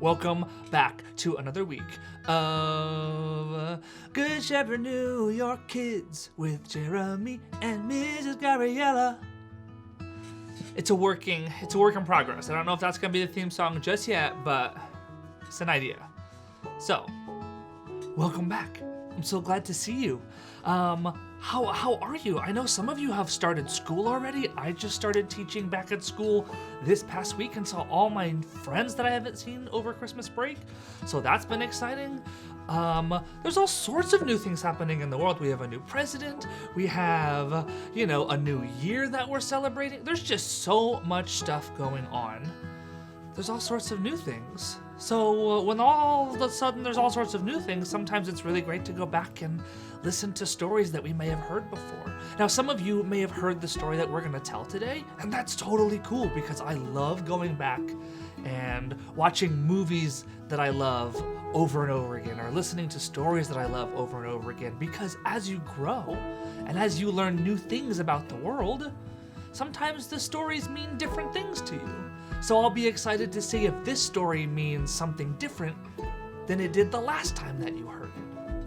Welcome back to another week of Good Shepherd New York Kids with Jeremy and Mrs. Gabriela. It's a work in progress. I don't know if that's gonna be the theme song just yet, but it's an idea. So, welcome back. I'm so glad to see you. How are you? I know some of you have started school already. I just started teaching back at school this past week and saw all my friends that I haven't seen over Christmas break. So that's been exciting. There's all sorts of new things happening in the world. We have a new president. We have, a new year that we're celebrating. There's just so much stuff going on. There's all sorts of new things. So when all of a sudden there's all sorts of new things, sometimes it's really great to go back and listen to stories that we may have heard before. Now, some of you may have heard the story that we're going to tell today, and that's totally cool because I love going back and watching movies that I love over and over again, or listening to stories that I love over and over again, because as you grow and as you learn new things about the world, sometimes the stories mean different things to you. So I'll be excited to see if this story means something different than it did the last time that you heard it.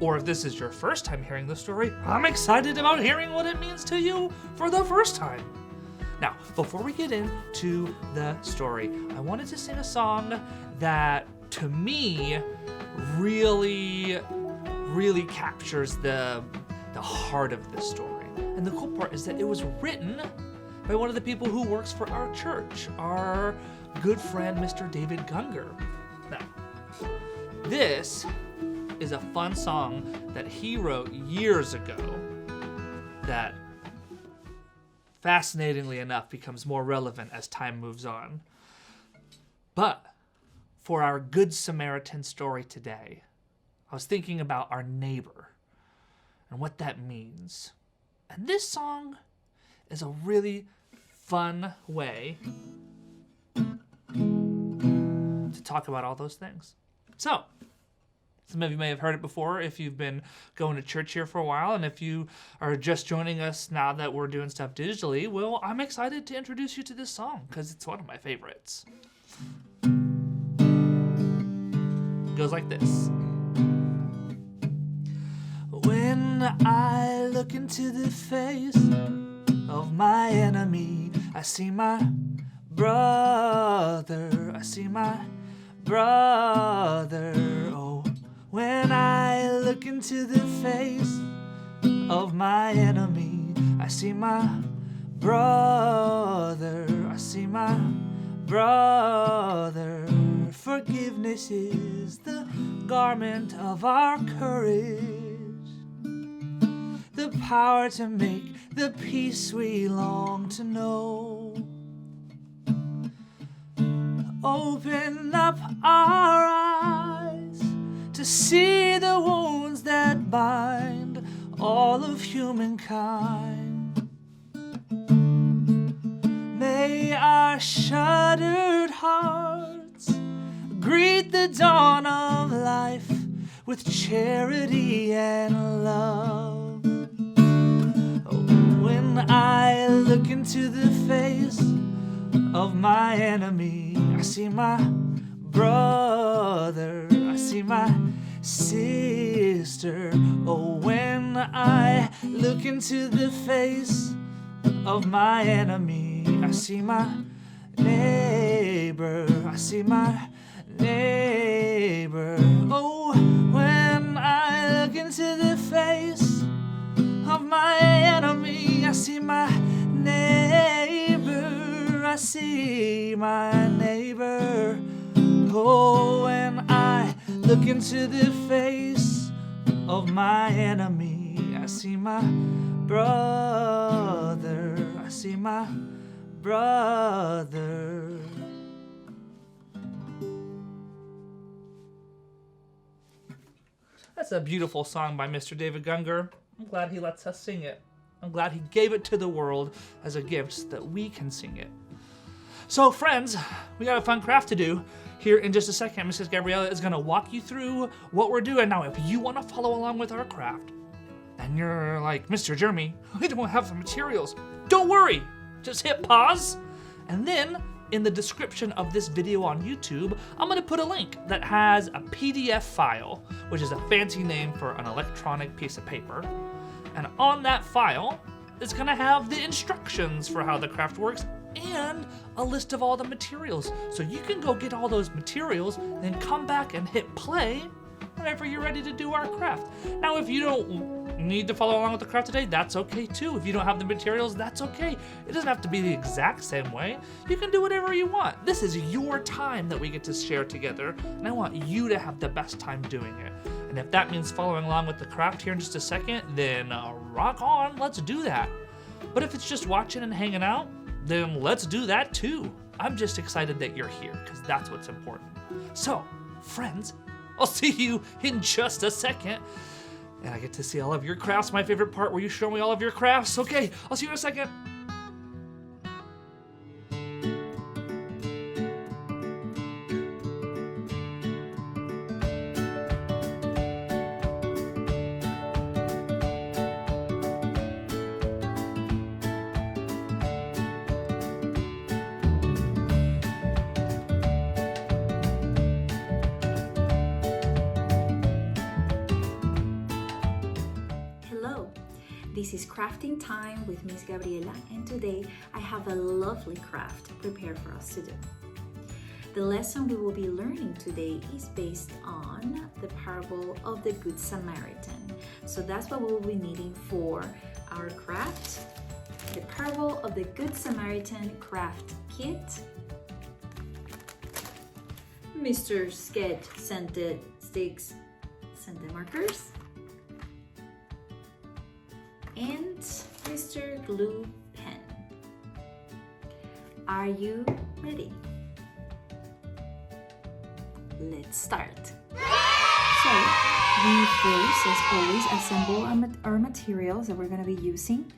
Or if this is your first time hearing the story, I'm excited about hearing what it means to you for the first time. Now, before we get into the story, I wanted to sing a song that, to me, really captures the heart of this story. And the cool part is that it was written by one of the people who works for our church, our good friend, Mr. David Gunger. Now, this is a fun song that he wrote years ago that, fascinatingly enough, becomes more relevant as time moves on. But for our Good Samaritan story today, I was thinking about our neighbor and what that means. And this song is a really fun way to talk about all those things. So, some of you may have heard it before if you've been going to church here for a while, and if you are just joining us now that we're doing stuff digitally, well, I'm excited to introduce you to this song because it's one of my favorites. It goes like this. When I look into the face of my enemy, I see my brother, I see my brother. Oh, when I look into the face of my enemy, I see my brother, I see my brother. Forgiveness is the garment of our courage, the power to make the peace we long to know. Open up our eyes to see the wounds that bind all of humankind. May our shuddered hearts greet the dawn of life with charity and love. When I look into the face of my enemy, I see my brother, I see my sister. Oh, when I look into the face of my enemy, I see my neighbor, I see my neighbor. Oh, when I look into the face of my enemy, I see my neighbor, I see my neighbor. Oh, when I look into the face of my enemy, I see my brother, I see my brother. That's a beautiful song by Mr. David Gunger. I'm glad he lets us sing it. I'm glad he gave it to the world as a gift so that we can sing it. So friends, we got a fun craft to do. Here in just a second, Mrs. Gabriela is gonna walk you through what we're doing. Now, if you wanna follow along with our craft, and you're like, Mr. Jeremy, we don't have the materials, don't worry. Just hit pause, and then in the description of this video on YouTube, I'm going to put a link that has a PDF file, which is a fancy name for an electronic piece of paper. And on that file, it's going to have the instructions for how the craft works and a list of all the materials. So you can go get all those materials and come back and hit play whenever you're ready to do our craft. Now, if you don't need to follow along with the craft today, that's okay too. If you don't have the materials, that's okay. It doesn't have to be the exact same way. You can do whatever you want. This is your time that we get to share together, and I want you to have the best time doing it. And if that means following along with the craft here in just a second, then rock on, let's do that. But if it's just watching and hanging out, then let's do that too. I'm just excited that you're here, because that's what's important. So, friends, I'll see you in just a second. And I get to see all of your crafts, my favorite part where you show me all of your crafts. Okay, I'll see you in a second. This is crafting time with Miss Gabriela, and today I have a lovely craft prepared for us to do. The lesson we will be learning today is based on the parable of the Good Samaritan. So that's what we will be needing for our craft. The parable of the Good Samaritan craft kit. Mr. Sketch scented sticks, scented markers, and Mr. Glue pen. Are you ready? Let's start. So we first, as always, assemble our materials that we're going to be using.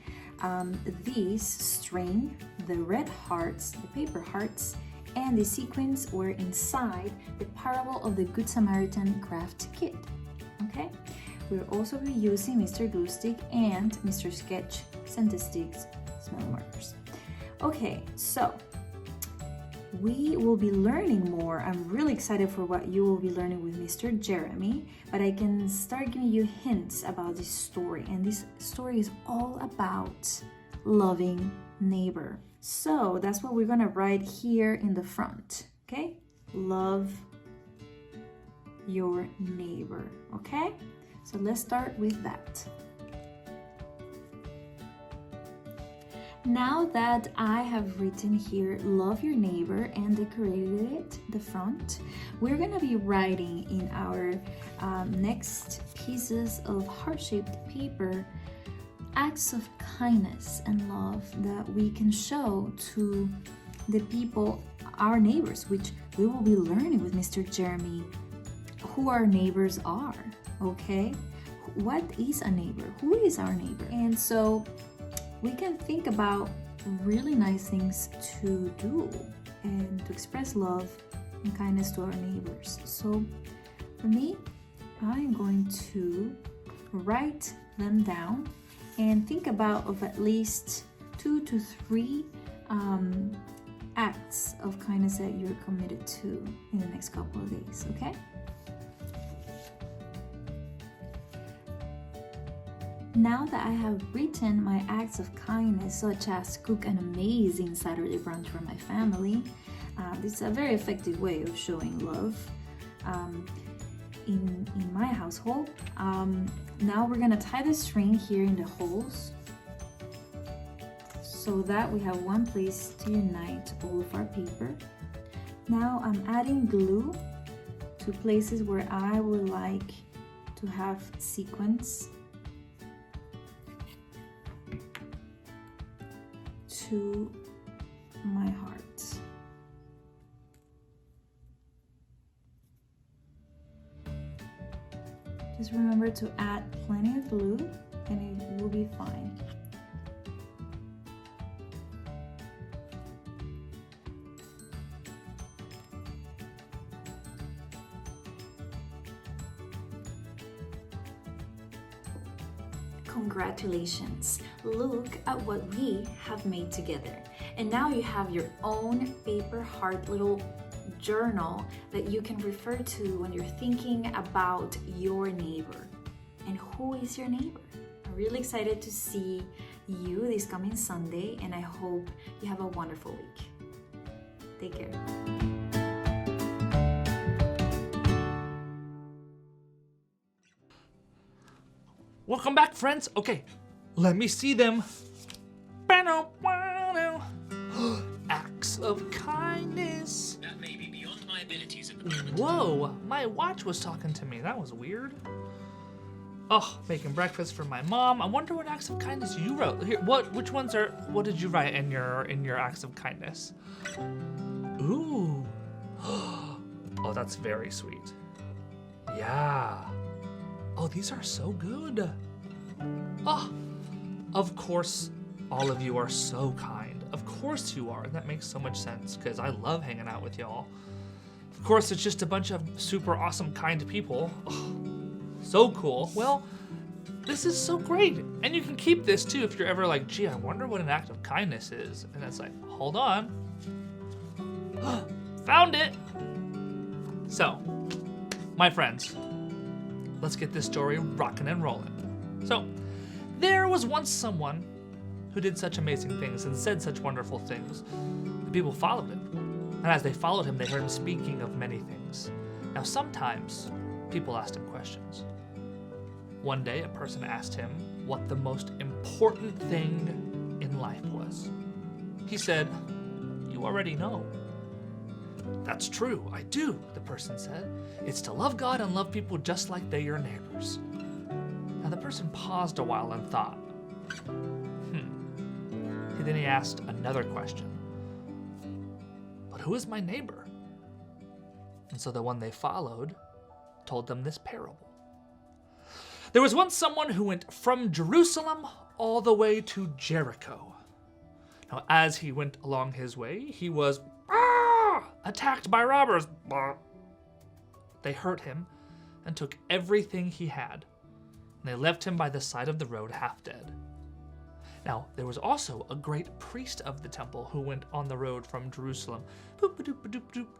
These string, the red hearts, the paper hearts, and the sequins were inside the parable of the Good Samaritan craft kit. Okay? We'll also be using Mr. Glue Stick and Mr. Sketch scented sticks, small markers. Okay, so we will be learning more. I'm really excited for what you will be learning with Mr. Jeremy, but I can start giving you hints about this story. And this story is all about loving neighbor. So that's what we're gonna write here in the front, okay? Love your neighbor, okay? So let's start with that. Now that I have written here, love your neighbor, and decorated it, the front, we're gonna be writing in our next pieces of heart-shaped paper, acts of kindness and love that we can show to the people, our neighbors, which we will be learning with Mr. Jeremy who our neighbors are. Okay, what is a neighbor? Who is our neighbor? And so we can think about really nice things to do and to express love and kindness to our neighbors. So for me, I'm going to write them down and think about of at least 2 to 3 acts of kindness that you're committed to in the next couple of days, okay? Now that I have written my acts of kindness, such as cook an amazing Saturday brunch for my family, this is a very effective way of showing love in my household. Now we're gonna tie the string here in the holes so that we have one place to unite all of our paper. Now I'm adding glue to places where I would like to have sequins to my heart. Just remember to add plenty of glue and it will be fine. Congratulations! Look at what we have made together. And now you have your own paper heart little journal that you can refer to when you're thinking about your neighbor. And who is your neighbor? I'm really excited to see you this coming Sunday, and I hope you have a wonderful week. Take care. Welcome back, friends. Okay, let me see them. Acts of kindness. That may be beyond my abilities at the moment. Whoa, my watch was talking to me. That was weird. Oh, making breakfast for my mom. I wonder what acts of kindness you wrote. Here, which ones are, what did you write in your acts of kindness? Ooh. Oh, that's very sweet. Yeah. Oh, these are so good. Oh, of course, all of you are so kind. Of course you are, and that makes so much sense because I love hanging out with y'all. Of course, it's just a bunch of super awesome, kind people. Oh, so cool. Well, this is so great. And you can keep this too if you're ever like, gee, I wonder what an act of kindness is. And it's like, hold on. Found it. So, my friends, let's get this story rocking and rolling. So, there was once someone who did such amazing things and said such wonderful things. The people followed him. And as they followed him, they heard him speaking of many things. Now, sometimes people asked him questions. One day, a person asked him what the most important thing in life was. He said, "You already know." "That's true, I do," the person said. "It's to love God and love people just like they're your neighbors." Now the person paused a while and thought. Then he asked another question. "But who is my neighbor?" And so the one they followed told them this parable. There was once someone who went from Jerusalem all the way to Jericho. Now as he went along his way, he was attacked by robbers. They hurt him and took everything he had. And they left him by the side of the road half dead. Now, there was also a great priest of the temple who went on the road from Jerusalem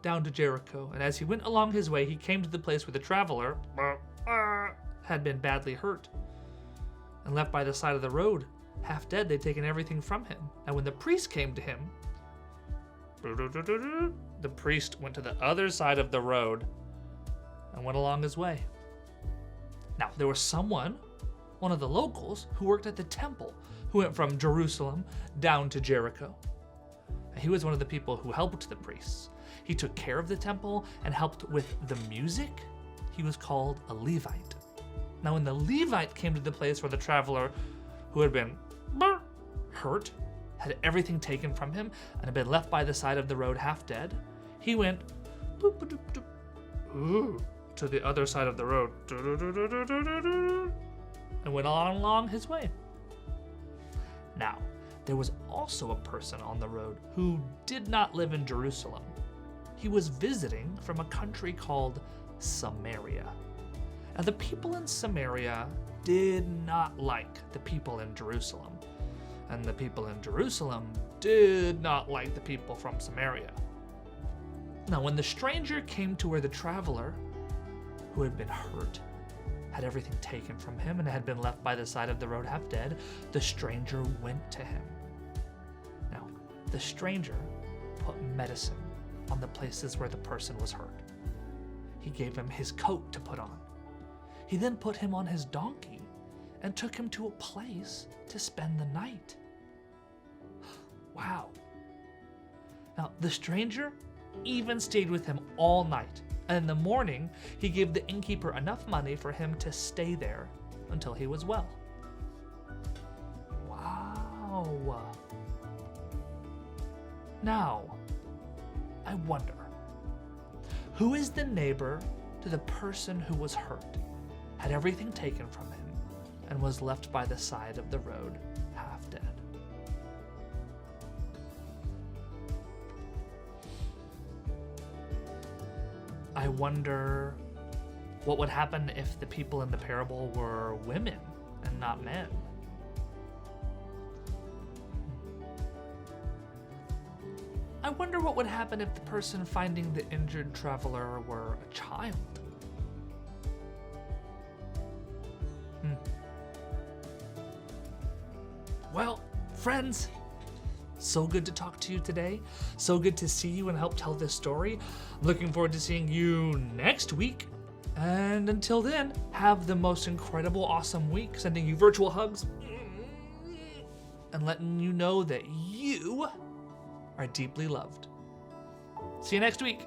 down to Jericho. And as he went along his way, he came to the place where the traveler had been badly hurt and left by the side of the road. Half dead, they'd taken everything from him. And when the priest came to him, the priest went to the other side of the road and went along his way. Now, there was someone, one of the locals, who worked at the temple, who went from Jerusalem down to Jericho. He was one of the people who helped the priests. He took care of the temple and helped with the music. He was called a Levite. Now, when the Levite came to the place where the traveler who had been hurt, had everything taken from him, and had been left by the side of the road half dead, he went to the other side of the road and went along his way. Now, there was also a person on the road who did not live in Jerusalem. He was visiting from a country called Samaria. Now, the people in Samaria did not like the people in Jerusalem, and the people in Jerusalem did not like the people from Samaria. Now, when the stranger came to where the traveler, who had been hurt, had everything taken from him and had been left by the side of the road half dead, the stranger went to him. Now, the stranger put medicine on the places where the person was hurt. He gave him his coat to put on. He then put him on his donkey and took him to a place to spend the night. Wow. Now, the stranger even stayed with him all night. And in the morning, he gave the innkeeper enough money for him to stay there until he was well. Wow. Now, I wonder, who is the neighbor to the person who was hurt, had everything taken from him, and was left by the side of the road half dead? I wonder what would happen if the people in the parable were women and not men. I wonder what would happen if the person finding the injured traveler were a child. Well, friends, so good to talk to you today. So good to see you and help tell this story. Looking forward to seeing you next week. And until then, have the most incredible, awesome week. Sending you virtual hugs and letting you know that you are deeply loved. See you next week.